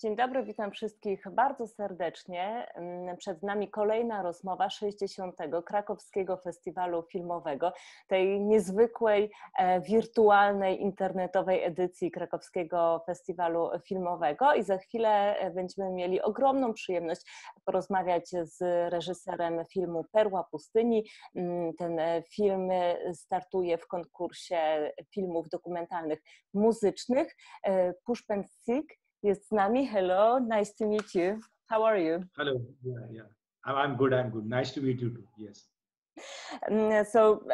Dzień dobry, witam wszystkich bardzo serdecznie. Przed nami kolejna rozmowa 60. Krakowskiego Festiwalu Filmowego, tej niezwykłej, wirtualnej, internetowej edycji Krakowskiego Festiwalu Filmowego i za chwilę będziemy mieli ogromną przyjemność porozmawiać z reżyserem filmu Perła pustyni. Ten film startuje w konkursie filmów dokumentalnych muzycznych. Pushpendra Singh jest z nami. Hello, nice to meet you. How are you? Hello, yeah. I'm good, I'm good. Nice to meet you too, yes. So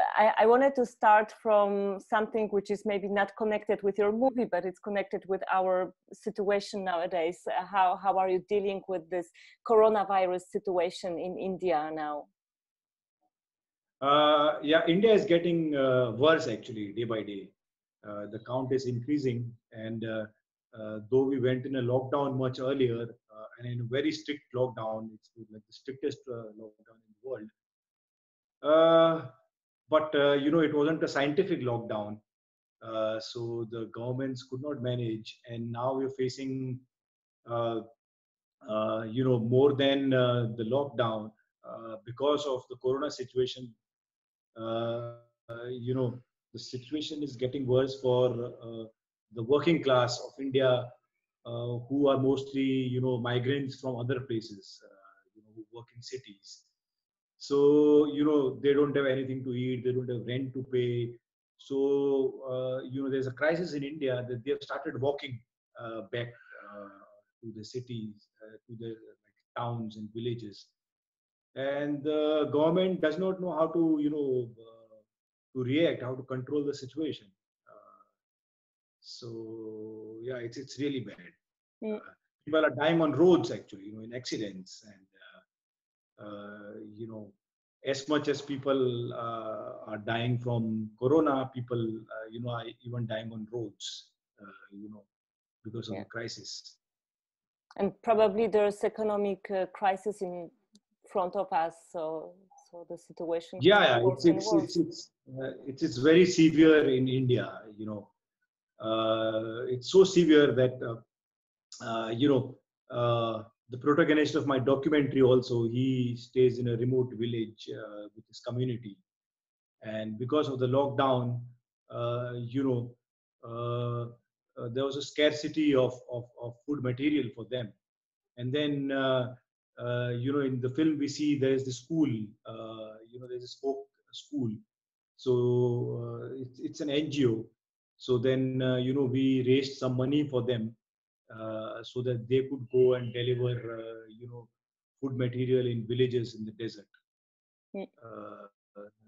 I wanted to start from something which is maybe not connected with your movie, but it's connected with our situation nowadays. How are you dealing with this coronavirus situation in India now? Yeah, India is getting worse actually, day by day. The count is increasing, and though we went in a lockdown much earlier, and in a very strict lockdown, it's like the strictest lockdown in the world. But you know, it wasn't a scientific lockdown, so the governments could not manage, and now we're facing, you know, more than the lockdown because of the corona situation. You know, the situation is getting worse for the working class of India, who are mostly, you know, migrants from other places, you know, who work in cities. So, you know, they don't have anything to eat, they don't have rent to pay. So, you know, there's a crisis in India that they have started walking back to the cities, to the towns and villages. And the government does not know how to, you know, to react, how to control the situation. So yeah, it's really bad. People are dying on roads actually, you know, in accidents, and you know, as much as people are dying from corona, people you know, are even dying on roads, you know, because of the crisis. And probably there's economic crisis in front of us, so the situation. Yeah, it's very severe in India, you know. It's so severe that you know, the protagonist of my documentary also, he stays in a remote village with his community, and because of the lockdown, you know, there was a scarcity of food material for them. And then you know, in the film we see there is the school, you know, there's a school, so it's an NGO. So then you know, we raised some money for them so that they could go and deliver you know, food material in villages in the desert.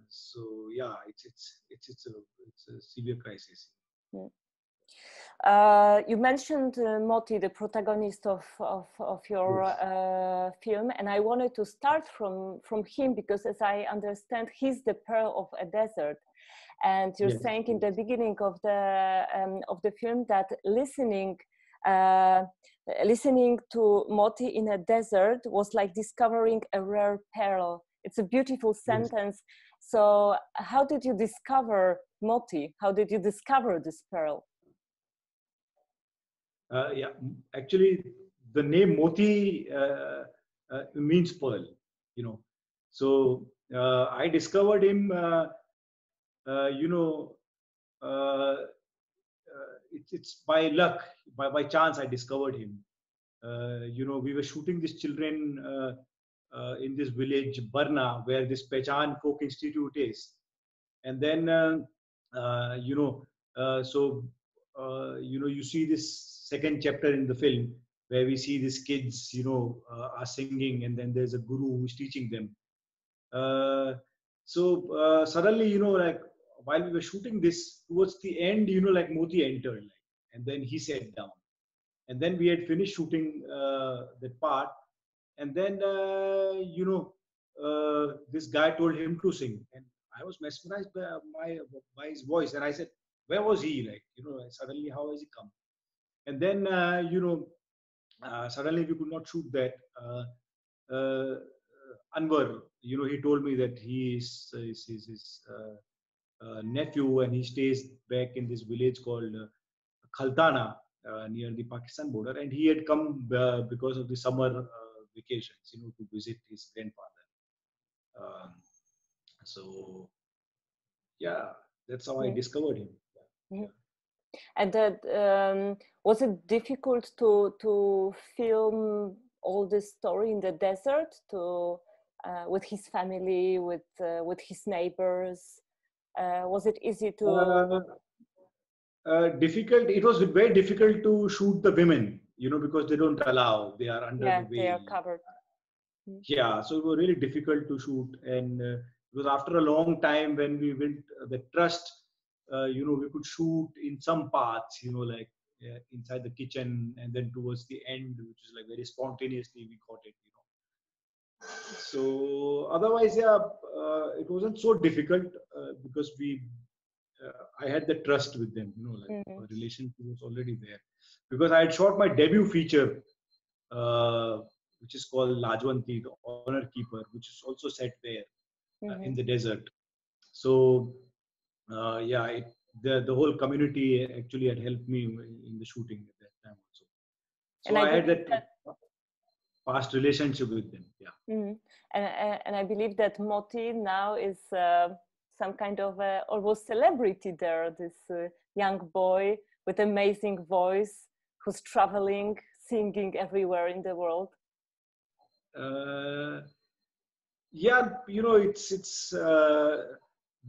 So yeah, it's a severe crisis. You mentioned Motis, the protagonist of your film, and I wanted to start from him because, as I understand, he's the pearl of a desert. And you're saying in the beginning of the film that listening to Motis in a desert was like discovering a rare pearl. It's a beautiful sentence. So how did you discover Motis? How did you discover this pearl? Yeah, actually, the name Moti means pearl, you know. So I discovered him, you know, it's by luck, by chance I discovered him. You know, we were shooting these children in this village, Barna, where this Pechan Folk Institute is. And then, you know, so, you know, you see this second chapter in the film where we see these kids, you know, are singing, and then there's a guru who's teaching them. So suddenly, you know, like while we were shooting this, towards the end, you know, like Moti entered, like, and then he sat down, and then we had finished shooting that part, and then you know, this guy told him to sing, and I was mesmerized by his voice, and I said, where was he? Like, you know, suddenly how has he come? And then you know, suddenly we could not shoot that. Anwar, you know, he told me that he is his nephew, and he stays back in this village called Khaltana, near the Pakistan border, and he had come because of the summer vacations, to visit his grandfather. So yeah, that's how I discovered him. Yeah. And that was it difficult to film all this story in the desert, with his family, with his neighbors? Was it easy to? Difficult. It was very difficult to shoot the women, because they don't allow. They are under the veil. They are covered. Yeah, so it was really difficult to shoot, and because after a long time, when we built the trust, we could shoot in some parts, like inside the kitchen, and then towards the end, which is like very spontaneously we got it, So otherwise, yeah, it wasn't so difficult because I had the trust with them, a relationship was already there, because I had shot my debut feature, which is called Lajwanti, the Honor Keeper, which is also set there in the desert. So yeah, the whole community actually had helped me in the shooting at that time also. So and I had that past relationship with them. Yeah. And I believe that Moti now is some kind of almost celebrity there. This young boy with amazing voice who's traveling, singing everywhere in the world. Yeah, it's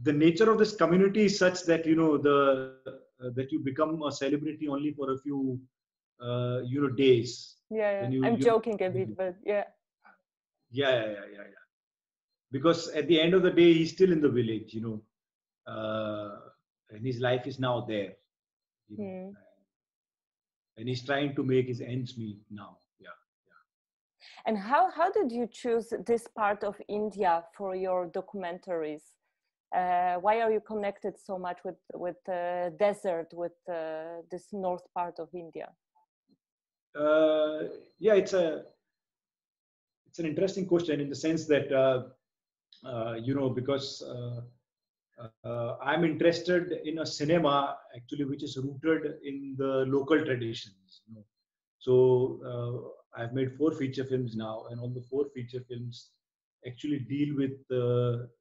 the nature of this community is such that that you become a celebrity only for a few days. Yeah, I'm joking a bit, but yeah. Yeah. Because at the end of the day, he's still in the village, and his life is now there, and he's trying to make his ends meet now. Yeah. And how did you choose this part of India for your documentaries? Why are you connected so much with the desert, with this north part of India? Yeah, it's an interesting question in the sense that because I'm interested in a cinema actually which is rooted in the local traditions. So I've made 4 feature films now, and all the 4 feature films actually deal with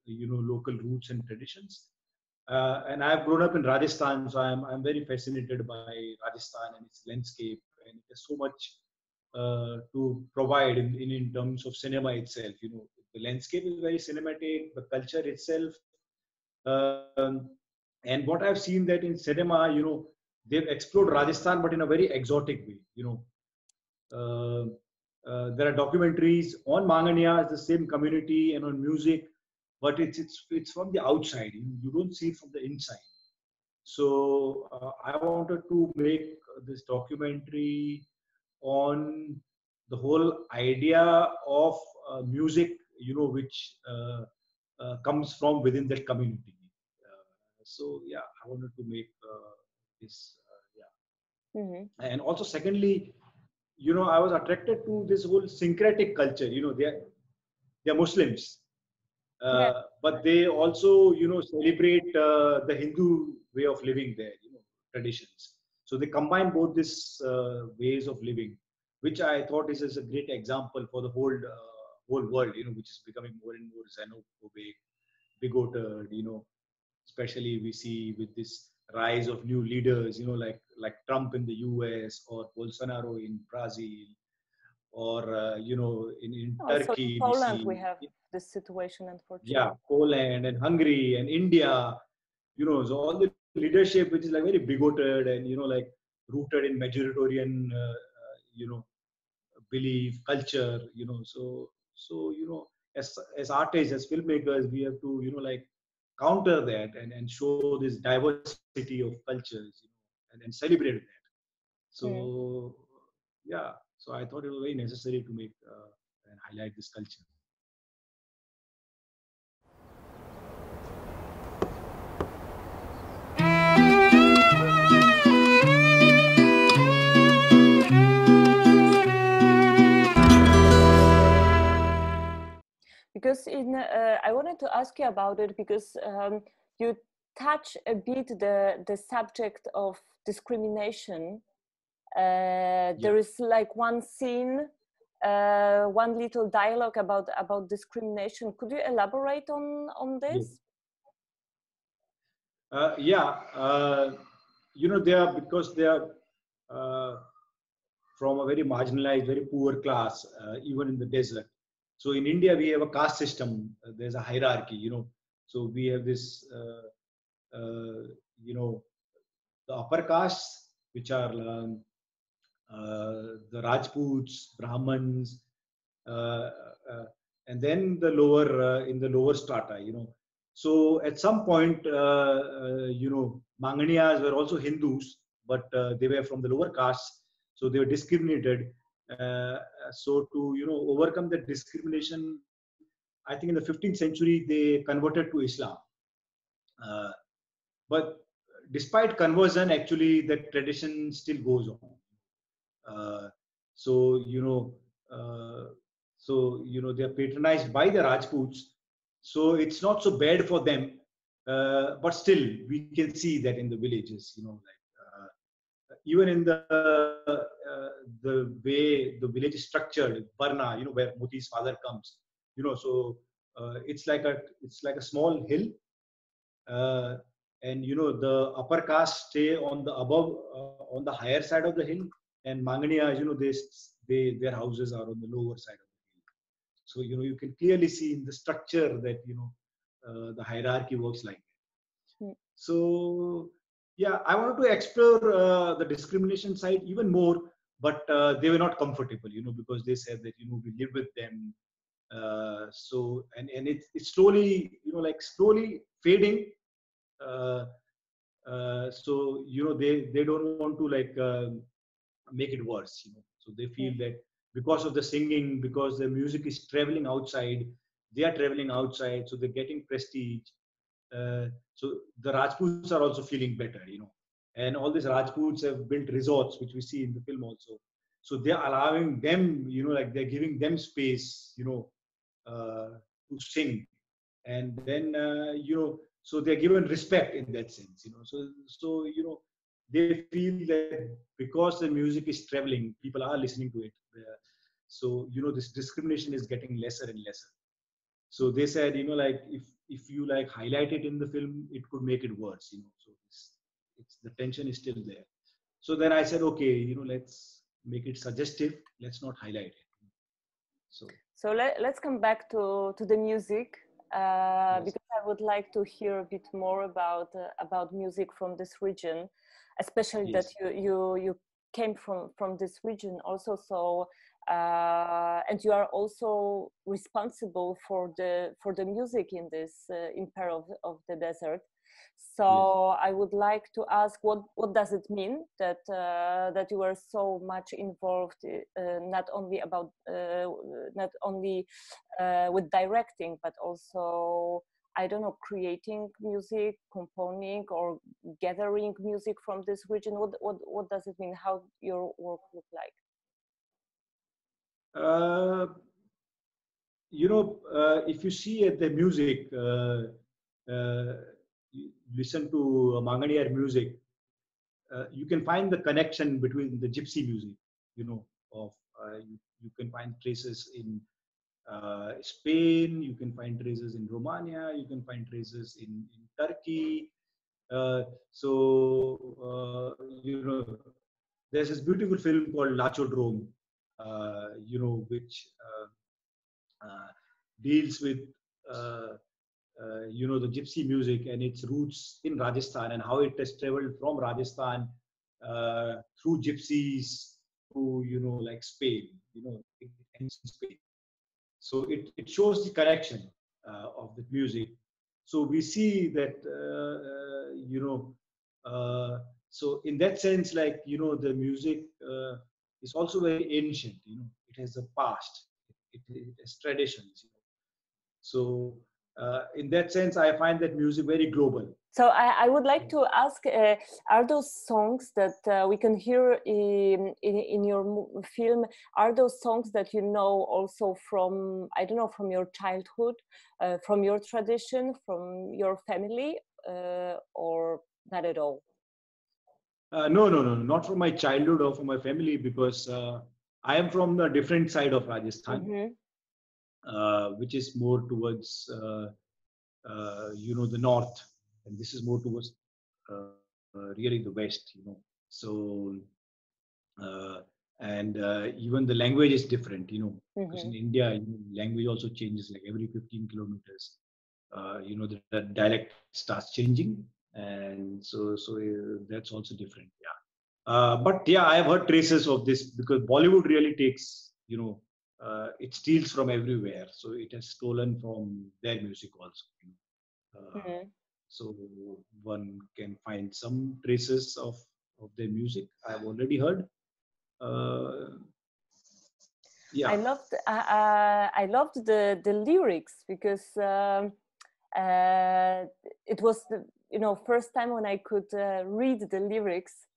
local roots and traditions. And I've grown up in Rajasthan, so I'm very fascinated by Rajasthan and its landscape, and there's so much to provide in terms of cinema itself. The landscape is very cinematic, the culture itself, and what I've seen that in cinema, they've explored Rajasthan, but in a very exotic way. There are documentaries on Mangania, the same community, and on music, but it's from the outside. You don't see it from the inside. So I wanted to make this documentary on the whole idea of music, which comes from within that community. So yeah, I wanted to make this. And also, secondly, I was attracted to this whole syncretic culture. They're Muslims, but they also, celebrate the Hindu way of living there, traditions. So they combine both these ways of living, which I thought is a great example for the whole world, which is becoming more and more xenophobic, bigoted, especially we see with this rise of new leaders, like Trump in the US or Bolsonaro in Brazil, or in Turkey. In Poland we have this situation, unfortunately. Yeah, Poland and Hungary and India, so all the leadership which is like very bigoted and like rooted in majoritarian belief, culture, so as artists, as filmmakers, we have to like counter that and show this diversity of cultures, and celebrate that. So yeah, so I thought it was very necessary to make and highlight this culture. Because I wanted to ask you about it because you touch a bit the subject of discrimination There is like one scene, one little dialogue about discrimination. Could you elaborate on this? You know, they are, because they are from a very marginalized, very poor class, even in the desert. So in India, we have a caste system. There's a hierarchy, you know. So we have this, you know, the upper castes, which are the Rajputs, Brahmins, uh, uh, and then the lower, in the lower strata, you know. So at some point, you know, Manganiyas were also Hindus, but they were from the lower castes, so they were discriminated. So to, you know, overcome that discrimination, I think in the 15th century they converted to Islam. But despite conversion, actually that tradition still goes on. So you know, they are patronized by the Rajputs. So it's not so bad for them, but still we can see that in the villages, you know, like even in the way the village is structured, Barna, you know, where Moti's father comes, you know, so it's like a small hill, and you know the upper caste stay on the above, on the higher side of the hill, and Manganiyas, you know, their houses are on the lower side of the hill. So you know, you can clearly see in the structure that, you know, the hierarchy works like that. Mm. So yeah, I wanted to explore the discrimination side even more, but they were not comfortable, you know, because they said that, you know, we live with them. So and it's slowly, you know, like slowly fading. So you know, they don't want to like make it worse, you know. So they feel that because of the singing, because the music is traveling outside, they are traveling outside, so they're getting prestige. So the Rajputs are also feeling better, you know, and all these Rajputs have built resorts, which we see in the film also. So they're allowing them, you know, like they're giving them space, you know, to sing, and then you know, so they're given respect in that sense, you know. So you know, they feel that because the music is traveling, people are listening to it. So you know, this discrimination is getting lesser and lesser. So they said, you know, like if you like highlight it in the film, it could make it worse, you know. So it's the tension is still there. So then I said, okay, you know, let's make it suggestive, let's not highlight it. So let's come back to the music, Yes. because I would like to hear a bit more about music from this region, especially Yes. that you came from this region also. So and you are also responsible for the music in this in Perła of the desert. So Yes. I would like to ask, what does it mean that that you are so much involved, not only about not only with directing, but also, I don't know, creating music, composing, or gathering music from this region? What does it mean? How your work look like? You know, if you see at the music, you listen to Manganiyar music, you can find the connection between the gypsy music, you know, of you can find traces in Spain, you can find traces in Romania, you can find traces in Turkey. You know, there's this beautiful film called Lachodrome, you know, which deals with you know, the gypsy music and its roots in Rajasthan, and how it has traveled from Rajasthan through gypsies to, you know, like Spain, you know, ancient Spain. So it shows the connection of the music. So we see that you know, so in that sense, like, you know, the music is also very ancient, you know, it has a past, it has traditions, you know. So in that sense, I find that music very global. So I would like to ask, are those songs that we can hear in your film, are those songs that you know also from, I don't know, from your childhood, from your tradition, from your family, or not at all? No, not from my childhood or from my family, because I am from a different side of Rajasthan, which is more towards the north, and this is more towards really the west. So and even the language is different. Because in India, language also changes like every 15 kilometers. The dialect starts changing, and so that's also different. Yeah. But yeah, I have heard traces of this, because Bollywood really takes, it steals from everywhere. So it has stolen from their music also. So one can find some traces of their music. I've already heard. Yeah. I loved the lyrics, because it was the first time when I could read the lyrics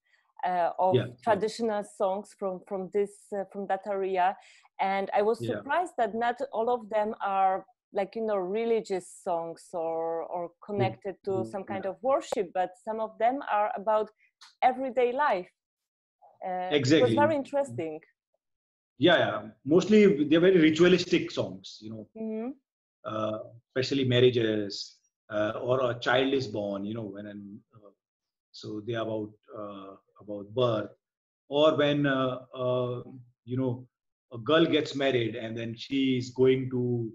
of traditional songs from that area, and I was surprised that not all of them are like religious songs or connected to some kind of worship, but some of them are about everyday life. Exactly. It was very interesting. Yeah. Mostly they're very ritualistic songs, especially marriages, or a child is born, so they are about birth, or when a girl gets married and then she is going to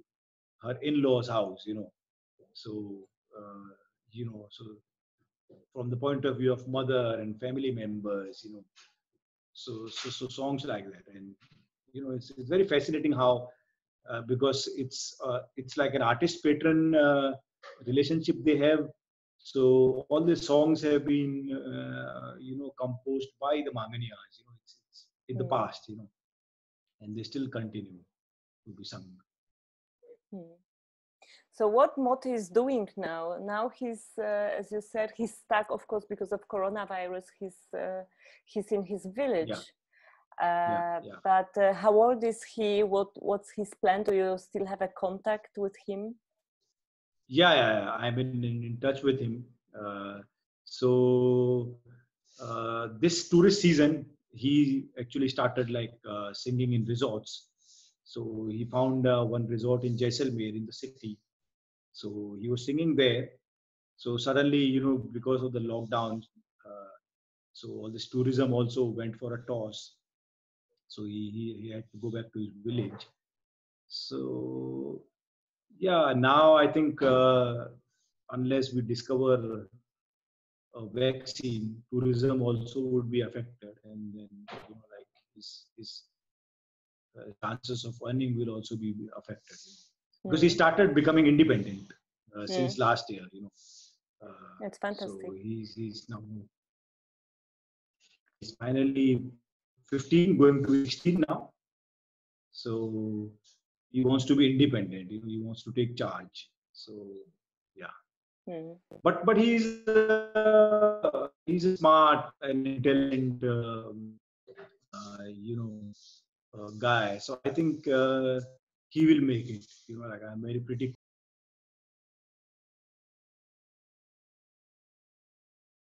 her in-laws' house, so so from the point of view of mother and family members, so songs like that. And it's very fascinating how because it's like an artist patron relationship they have. So all the songs have been composed by the Manganiyas, it's in the past, and they still continue to be sung. So what Motis is doing now? Now he's, as you said, he's stuck, of course, because of coronavirus. He's in his village. But how old is he? What's his plan? Do you still have a contact with him? Yeah. I'm in touch with him. So this tourist season, he actually started like singing in resorts. So he found one resort in Jaisalmer in the city. So he was singing there. So suddenly, because of the lockdown, so all this tourism also went for a toss. So he had to go back to his village. So yeah, now I think unless we discover a vaccine, tourism also would be affected, and then like his chances of earning will also be affected. Because he started becoming independent since last year. It's fantastic. So he's finally 15, going to 16 now. So he wants to be independent. He wants to take charge. So yeah. But he's a smart and intelligent guy. So I think he will make it. Like I'm very pretty